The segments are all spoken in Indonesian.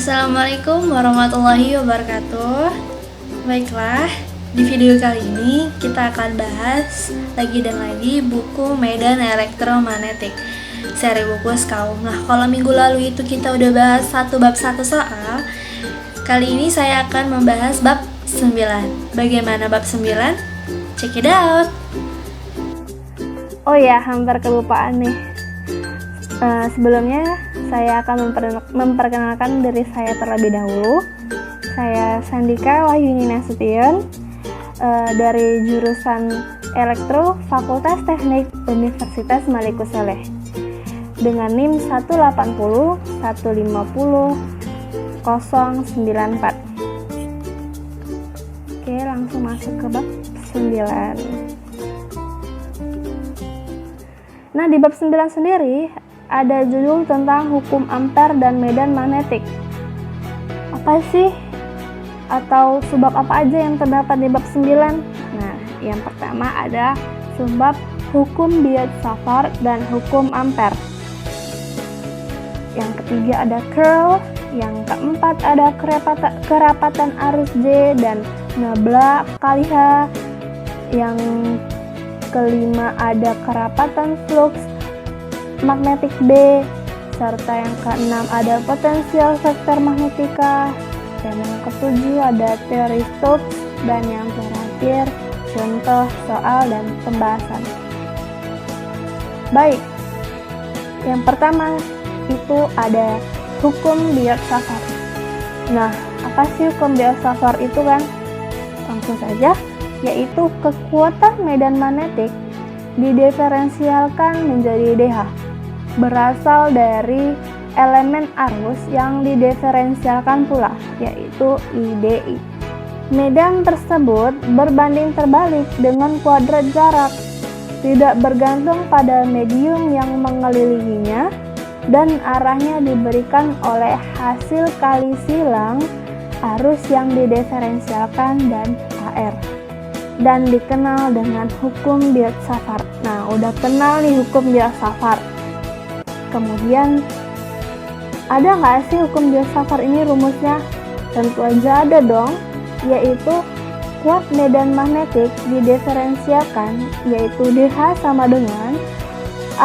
Assalamualaikum warahmatullahi wabarakatuh. Baiklah, di video kali ini kita akan bahas lagi dan lagi buku Medan Elektromagnetik seri buku Skaum. Nah, kalau minggu lalu itu kita udah bahas bab 1 soal, kali ini saya akan membahas bab 9. Bagaimana bab 9? Check it out. Oh ya, hampir kelupaan nih. Sebelumnya saya akan memperkenalkan diri saya terlebih dahulu. Saya Sandika Wahyuni Nasution dari jurusan Elektro Fakultas Teknik Universitas Malikus Saleh dengan NIM 180 150 094. Oke, langsung masuk ke bab 9. Nah, di bab 9 sendiri ada judul tentang hukum ampere dan medan magnetik. Apa sih? Atau sebab apa aja yang terdapat di bab 9? Nah, yang pertama ada sebab hukum Biot-Savart dan hukum ampere. Yang ketiga ada curl. Yang keempat ada kerapatan arus J dan nabla kali H. Yang kelima ada kerapatan flux magnetik B, serta yang keenam ada potensial vektor magnetika, dan yang ketujuh ada teori Stokes, dan yang terakhir contoh soal dan pembahasan. Baik, yang pertama itu ada hukum Biot-Savart. Nah, apa sih hukum Biot-Savart itu kan? Langsung saja, yaitu kekuatan medan magnetik didiferensialkan menjadi dH, berasal dari elemen arus yang didiferensialkan pula, yaitu IdI. Medan tersebut berbanding terbalik dengan kuadrat jarak, tidak bergantung pada medium yang mengelilinginya, dan arahnya diberikan oleh hasil kali silang arus yang didiferensialkan dan AR, dan dikenal dengan hukum Biot-Savart. Nah, udah kenal nih hukum Biot-Savart. Kemudian, ada nggak sih hukum Biot-Savart ini rumusnya? Tentu aja ada dong, yaitu kuat medan magnetik didiferensialkan, yaitu DH sama dengan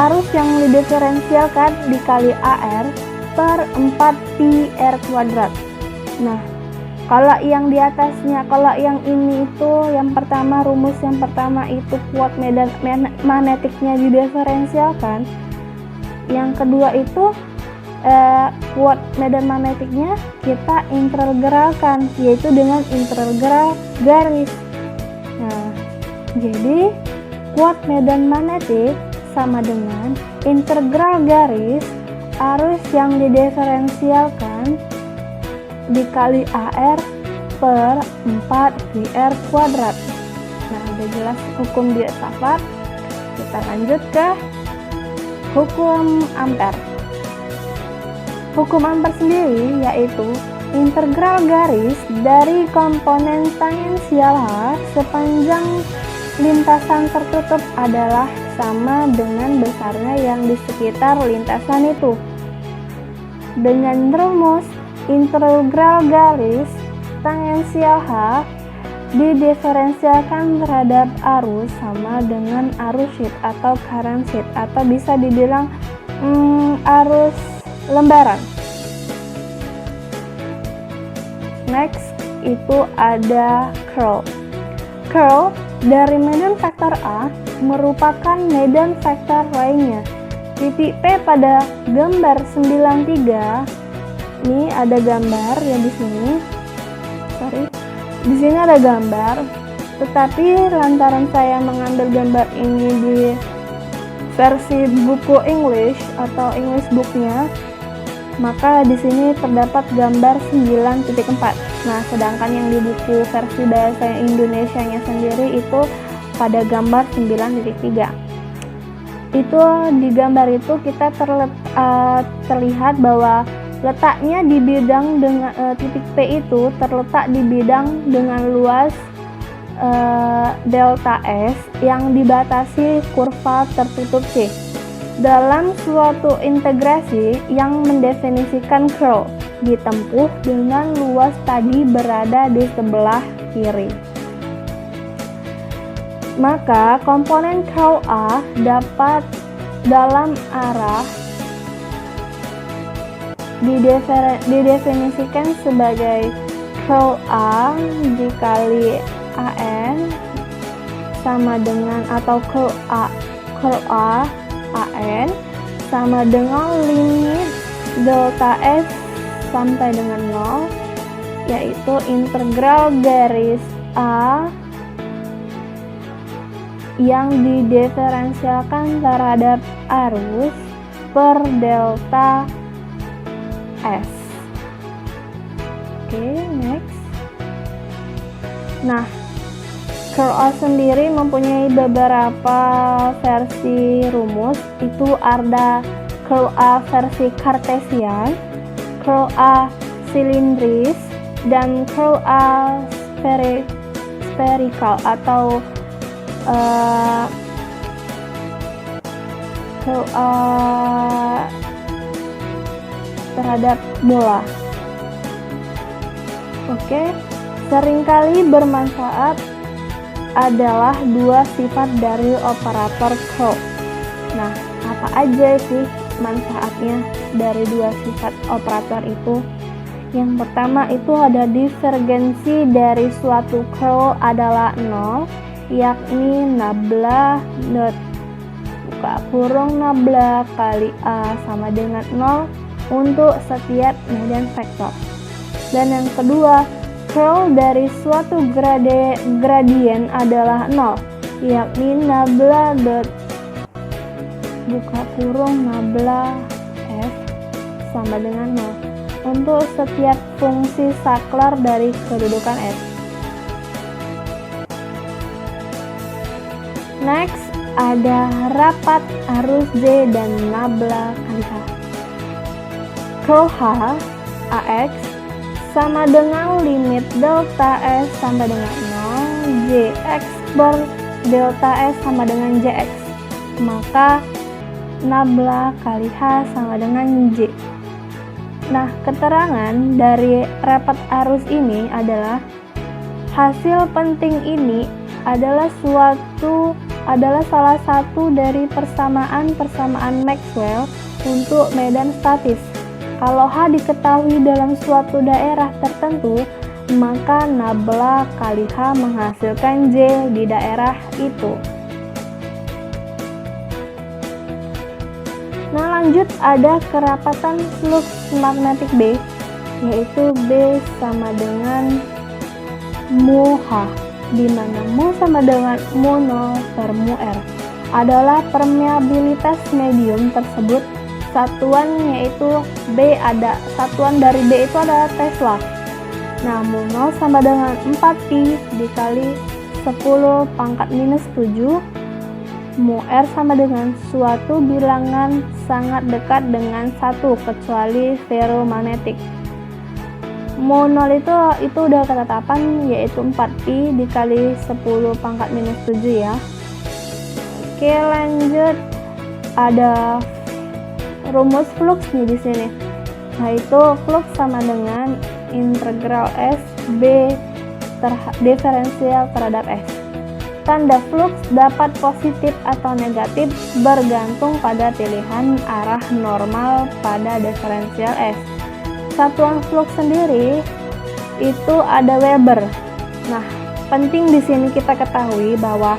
arus yang didiferensialkan dikali AR per 4pi R kuadrat. Nah, kalau yang di atasnya, kalau yang ini itu yang pertama, rumus yang pertama itu kuat medan magnetiknya didiferensialkan. Yang kedua itu kuat medan magnetiknya kita integralkan, yaitu dengan integral garis. Nah, jadi kuat medan magnetik sama dengan integral garis arus yang didiferensialkan dikali AR per 4VR kuadrat. Nah, udah jelas hukum Biot-Savart. Kita lanjut ke hukum ampere. Hukum ampere sendiri yaitu integral garis dari komponen tangensial H sepanjang lintasan tertutup adalah sama dengan besarnya yang di sekitar lintasan itu. Dengan rumus integral garis tangensial H didiferensialkan terhadap arus sama dengan arus sheet atau current sheet, atau bisa dibilang arus lembaran. Next itu ada curl. Curl dari medan vektor A merupakan medan vektor lainnya. Titik P pada gambar 93. Ini ada gambar yang di sini. Di sini ada gambar. Tetapi lantaran saya mengambil gambar ini di versi buku English atau English booknya, maka di sini terdapat gambar 9.4. Nah, sedangkan yang di buku versi bahasa Indonesianya sendiri itu pada gambar 9.3. Itu di gambar itu kita terlihat bahwa letaknya di bidang dengan titik P itu terletak di bidang dengan luas delta S yang dibatasi kurva tertutup C. dalam suatu integrasi yang mendefinisikan curl. ditempuh dengan luas tadi berada di sebelah kiri. Maka komponen curl A dapat dalam arah didefinisikan sebagai curl A dikali AN sama dengan, atau curl A AN sama dengan limit delta S sampai dengan 0, yaitu integral garis A yang didiferensialkan terhadap arus per delta S. Oke, next. Nah, curl A sendiri mempunyai beberapa versi rumus. Itu ada curl A versi kartesian, curl A silindris, dan curl A spherical atau curl A terhadap bola. Oke, seringkali bermanfaat adalah dua sifat dari operator curl. Nah, apa aja sih manfaatnya dari dua sifat operator itu? Yang pertama itu ada divergensi dari suatu curl adalah 0, yakni nabla nabla kali A sama dengan 0 untuk setiap medan vektor. Dan yang kedua, curl dari suatu gradien adalah 0, yakni nabla nabla F sama dengan 0 untuk setiap fungsi saklar dari kedudukan F. Next, ada rapat arus J dan nabla kali H. Curl H AX sama dengan limit delta S sama dengan 0, Jx per delta S sama dengan Jx. Maka nabla kali H sama dengan J. Nah, keterangan dari rapat arus ini adalah hasil penting ini adalah salah satu dari persamaan Maxwell untuk medan statis. Kalau H diketahui dalam suatu daerah tertentu, maka nabla kali H menghasilkan J di daerah itu. Nah, lanjut ada kerapatan flux magnetik B, yaitu B sama dengan mu H, di mana mu sama dengan mu 0 per mu R adalah permeabilitas medium tersebut. Satuannya yaitu B, satuan dari B itu adalah Tesla. Nah, mu 0 sama dengan 4pi dikali 10 pangkat minus 7. Mu R sama dengan suatu bilangan sangat dekat dengan 1 kecuali ferromagnetik. Mu 0 itu udah ketetapan, yaitu 4pi dikali 10 pangkat minus 7 ya. Oke, lanjut ada rumus flux nih di sini. Nah, itu flux sama dengan integral S B diferensial terhadap S. Tanda flux dapat positif atau negatif bergantung pada pilihan arah normal pada diferensial S. Satuan flux sendiri itu ada Weber. Nah, penting di sini kita ketahui bahwa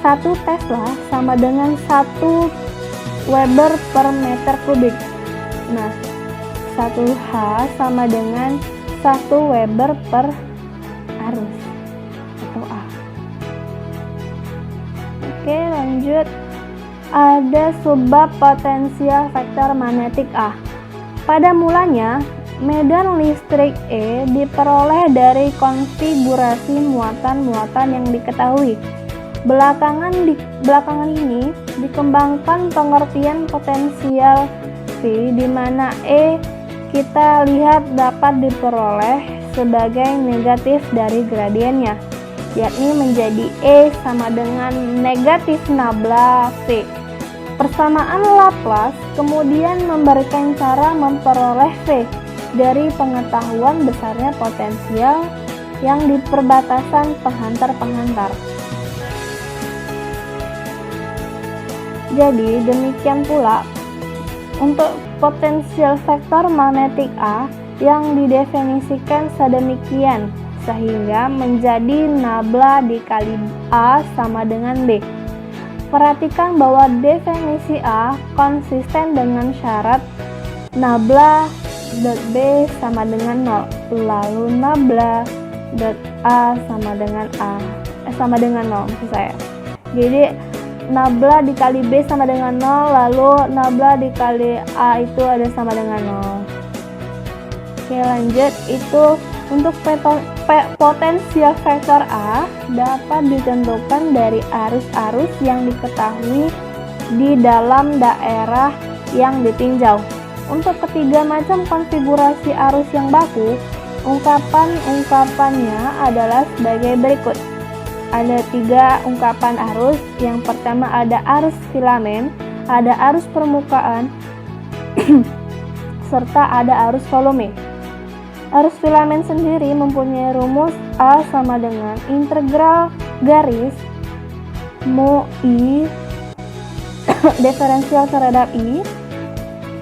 1 Tesla sama dengan 1 Weber per meter kubik. Nah, 1H sama dengan 1 Weber per arus atau A. Oke, lanjut. Ada sebab potensial vektor magnetik A. Pada mulanya, medan listrik E diperoleh dari konfigurasi muatan-muatan yang diketahui. Belakangan ini dikembangkan pengertian potensial V, di mana E kita lihat dapat diperoleh sebagai negatif dari gradiennya, yakni menjadi E sama dengan negatif nabla V. Persamaan Laplace kemudian memberikan cara memperoleh V, dari pengetahuan besarnya potensial yang di perbatasan penghantar-penghantar. Jadi demikian pula untuk potensial vektor magnetik A yang didefinisikan sedemikian sehingga menjadi nabla dikali A sama dengan B. Perhatikan bahwa definisi A konsisten dengan syarat nabla dot B sama dengan 0, lalu nabla dot A sama dengan sama dengan 0 maksud saya. Jadi nabla dikali B sama dengan 0, lalu nabla dikali A itu ada sama dengan 0. Oke, lanjut. Itu untuk potensial vektor A dapat ditentukan dari arus-arus yang diketahui di dalam daerah yang ditinjau. Untuk ketiga macam konfigurasi arus yang baku, ungkapan-ungkapannya adalah sebagai berikut. Ada 3 ungkapan arus. Yang pertama ada arus filamen, ada arus permukaan, serta ada arus volume. Arus filamen sendiri mempunyai rumus A sama dengan integral garis mu I diferensial terhadap I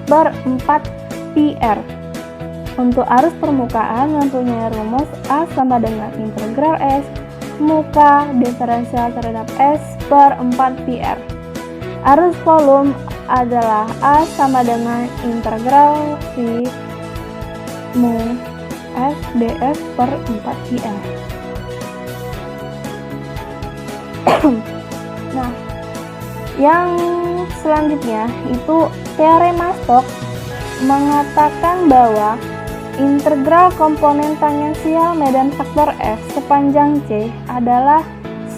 per 4 PR. Untuk arus permukaan mempunyai rumus A sama dengan integral S muka diferensial terhadap S per 4 PR. Arus volume adalah A sama dengan integral V mu S df per 4 PR. Nah, yang selanjutnya itu teorema Stokes mengatakan bahwa integral komponen tangensial medan faktor F sepanjang C adalah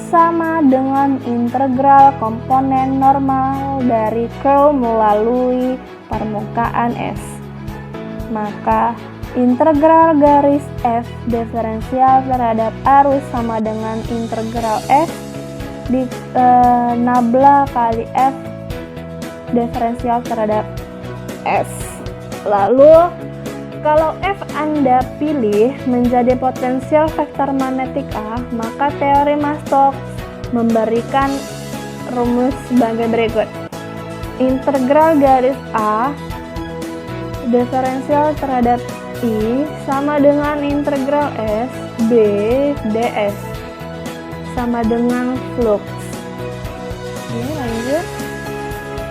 sama dengan integral komponen normal dari curl melalui permukaan S. Maka integral garis F diferensial terhadap arus sama dengan integral F di nabla kali F diferensial terhadap S. Lalu kalau F Anda pilih menjadi potensial vektor magnetik A, maka teorema Stokes memberikan rumus sebagai berikut. Integral garis A diferensial terhadap I sama dengan integral S B ds sama dengan flux. Oke, lanjut.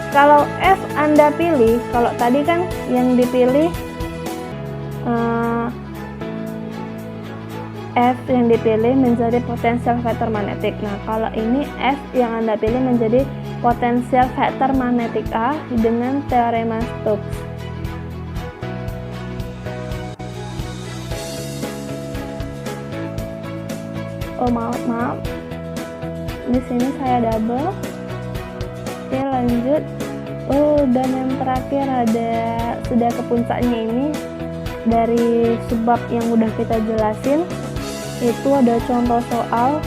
Kalau F Anda pilih, kalau tadi kan yang dipilih F yang dipilih menjadi potensial vektor magnetik. Nah, kalau ini F yang Anda pilih menjadi potensial vektor magnetik A dengan teorema Stokes. Oh, maaf. Di sini saya double. Oke, lanjut. Dan yang terakhir sudah ke puncaknya ini dari sebab yang udah kita jelasin, itu ada contoh soal.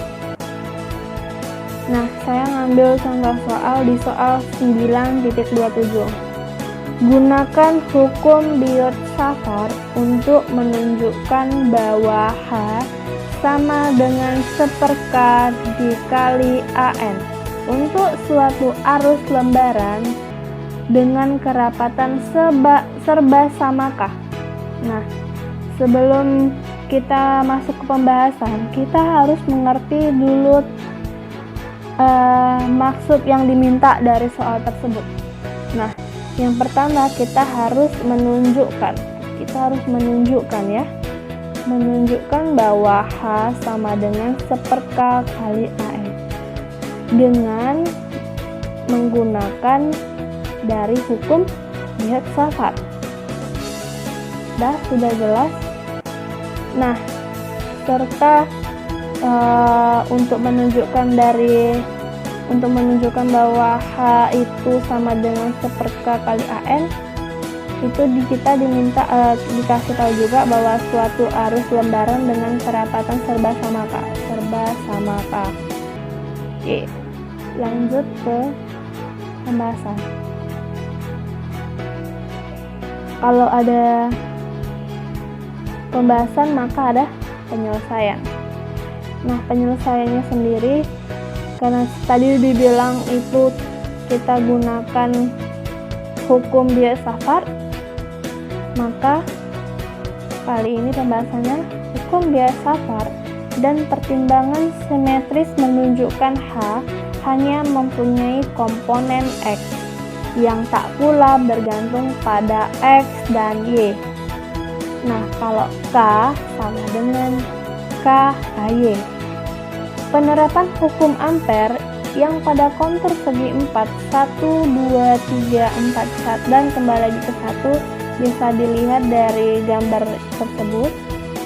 Nah, saya ngambil contoh soal di soal 9.27. Gunakan hukum Biot-Savart untuk menunjukkan bahwa H sama dengan 1/K dikali AN untuk suatu arus lembaran dengan kerapatan serba samakah. Nah, sebelum kita masuk ke pembahasan, kita harus mengerti dulu maksud yang diminta dari soal tersebut. Nah, yang pertama kita harus menunjukkan bahwa H sama dengan 1/K kali AN dengan menggunakan dari hukum Biot-Savart. Sudah jelas. Nah, serta untuk menunjukkan bahwa H itu sama dengan 1/K kali AN, itu kita diminta dikasih tahu juga bahwa suatu arus lembaran dengan kerapatan serba samakah. Oke, lanjut ke pembahasan. Kalau ada pembahasan maka ada penyelesaian. Nah, penyelesaiannya sendiri, karena tadi dibilang itu kita gunakan hukum bias safar, maka kali ini pembahasannya hukum bias safar dan pertimbangan simetris menunjukkan H hanya mempunyai komponen X yang tak pula bergantung pada X dan Y. Nah, kalau K sama dengan KY. Penerapan hukum Ampere yang pada kontur segi 4, 1, 2, 3, 4, 1, dan kembali lagi ke 1 bisa dilihat dari gambar tersebut.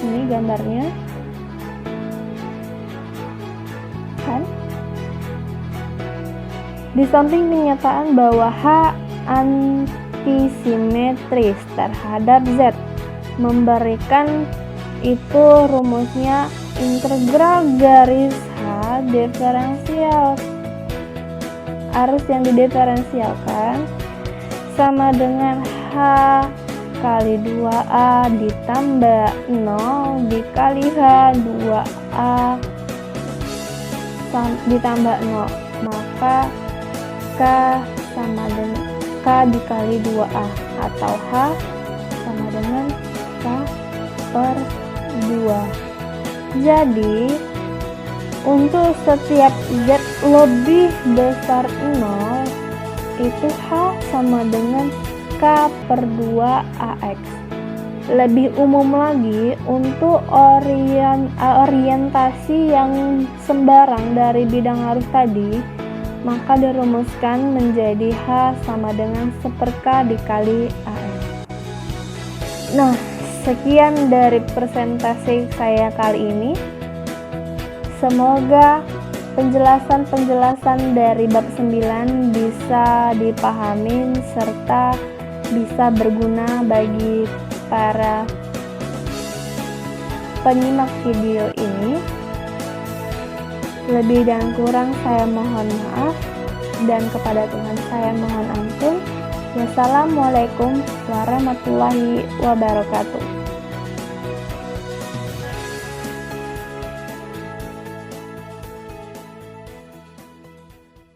Ini gambarnya. Kan? Di samping kenyataan bahwa H antisimetris terhadap Z memberikan itu rumusnya integral garis H diferensial. Arus yang didiferensialkan sama dengan H kali 2A ditambah 0 dikali H 2A ditambah 0, maka K sama dengan K dikali 2A atau H sama dengan K per 2. Jadi untuk setiap Z lebih besar 0 itu H sama dengan K per 2 AX. Lebih umum lagi, untuk orientasi yang sembarang dari bidang arus tadi, maka dirumuskan menjadi H sama dengan 1/K dikali AX. Nah, sekian dari presentasi saya kali ini. Semoga penjelasan-penjelasan dari bab 9 bisa dipahamin serta bisa berguna bagi para penyimak video ini. Lebih dan kurang saya mohon maaf, dan kepada Tuhan saya mohon ampun. Wassalamualaikum warahmatullahi wabarakatuh.